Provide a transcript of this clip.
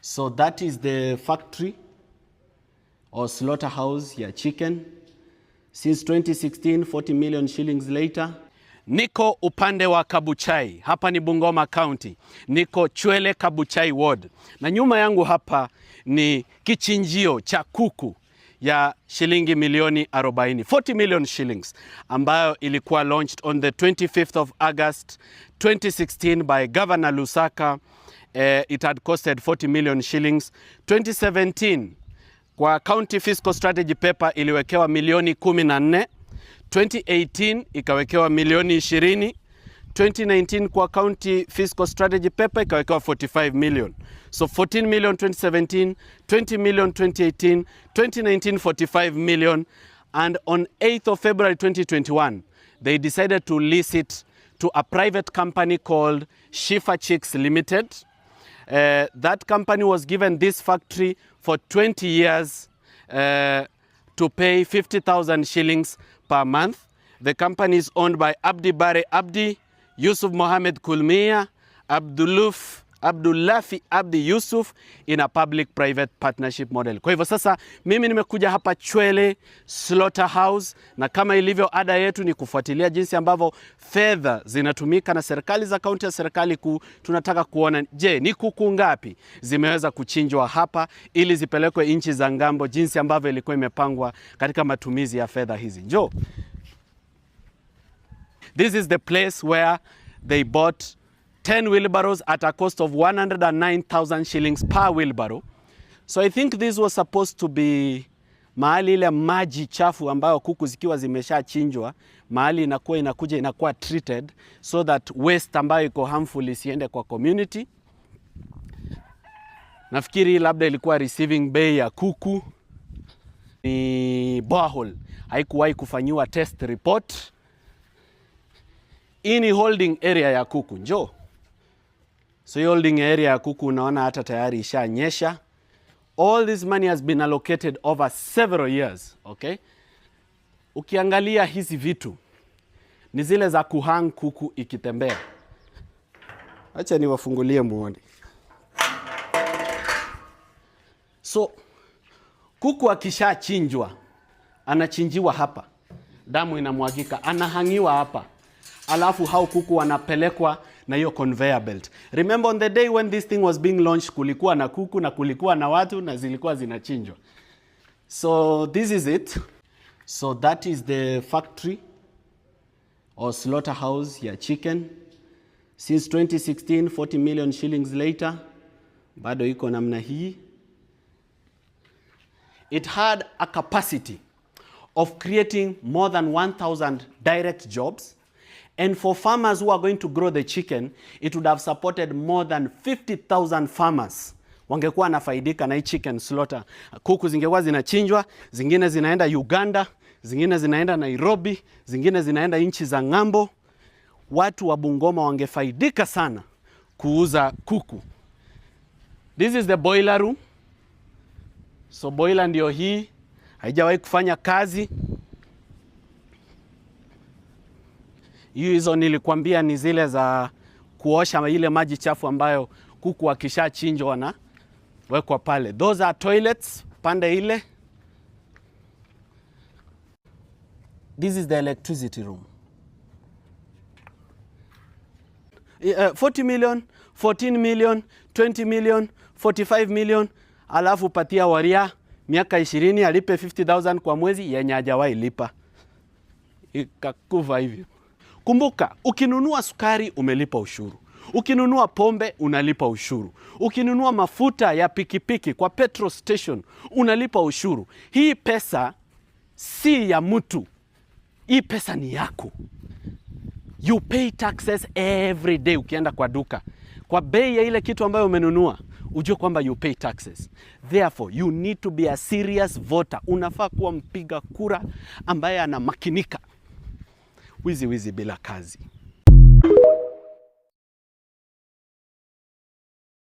So that is the factory or slaughterhouse ya chicken. Since 2016, 40 million shillings later. Niko upande wa Kabuchai. Hapa ni Bungoma County. Niko Chwele Kabuchai Ward. Na nyuma yangu hapa ni kichinjio cha kuku ya shilingi milioni 40. 40 million shillings ambayo ilikuwa launched on the 25th of August 2016 by Governor Lusaka. It had costed 40 million shillings. 2017 kwa County Fiscal Strategy Paper iliwekewa milioni 14. 2018 ikawekewa milioni 20. 2019 kwa County Fiscal Strategy Paper ikawekewa 45 million. So 14 million 2017, 20 million 2018, 2019 45 million, and on 8th of February 2021 they decided to lease it to a private company called Shifa Chicks Limited. That company was given this factory for 20 years to pay 50,000 shillings per month. The company is owned by Abdi Bare Abdi, Yusuf Mohamed Kulmia, Abdullafi Abdi Yusuf in a public-private partnership model. Kwa hivyo sasa mimi nimekuja hapa Chwele Slaughterhouse, na kama ilivyo ada yetu ni kufuatilia jinsi ambavyo fedha zinatumika na serikali za kaunti ya serikali kuu. Tunataka kuona je, ni kuku ngapi zimeweza kuchinjwa hapa ili zipelekwe nchi za ngambo jinsi ambavyo ilikuwa imepangwa katika matumizi ya fedha hizi. Njoo. This is the place where they bought 10 wheelbarrows at a cost of 109,000 shillings per wheelbarrow. So I think this was supposed to be mahali ile maji chafu ambayo kuku zikiwa zimeshachinjwa, mahali inakuwa treated so that waste ambayo iko harmful isiende kwa community. Nafikiri labda ilikuwa receiving bay ya kuku ni borehole, haikuwahi kufanyiwa test report. Ini holding area ya kuku, njoo. So holding area ya kuku unaona hata tayari ishanyesha. All this money has been allocated over several years, okay? Ukiangalia hizi vitu ni zile za kuhang kuku ikitembea. Acha niwafungulie muone. So kuku akishachinjwa, anachinjiwa hapa, damu inamwagika, anahangiwa hapa, alafu hao kuku wanapelekwa na hiyo conveyor belt. Remember on the day when this thing was being launched, kulikuwa na kuku na kulikuwa na watu na zilikuwa zinachinjwa. So this is it. So that is the factory or slaughterhouse ya chicken. Since 2016, 40 million shillings later, bado iko namna hii. It had a capacity of creating more than 1,000 direct jobs. And for farmers who are going to grow the chicken, it would have supported more than 50,000 farmers. Wangekuwa nafaidika na hii chicken slaughter. Kuku zingekuwa zinachinjwa, zingine zinaenda Uganda, zingine zinaenda Nairobi, zingine zinaenda nchi za ngambo. Watu wa Bungoma wangefaidika sana kuuza kuku. This is the boiler room. So boiler ndio hii, haijawahi kufanya kazi. Hizo nilikwambia ni zile za kuosha ile maji chafu ambayo kuku wakishachinjwa na wekwa pale. Those are toilets pande ile. This is the electricity room. 40 million, 14 million, 20 million, 45 million, alafu patia waria miaka 20 alipe 50,000 kwa mwezi yenye hajawahi lipa. Ikakuva hivyo. Kumbuka, ukinunua sukari umelipa ushuru. Ukinunua pombe unalipa ushuru. Ukinunua mafuta ya pikipiki kwa petrol station unalipa ushuru. Hii pesa si ya mtu. Hii pesa ni yako. You pay taxes every day ukienda kwa duka. Kwa bei ya ile kitu ambayo umenunua, ujue kwamba you pay taxes. Therefore, you need to be a serious voter. Unafaa kuwa mpiga kura ambaye anamakinika. Wizi bila kazi.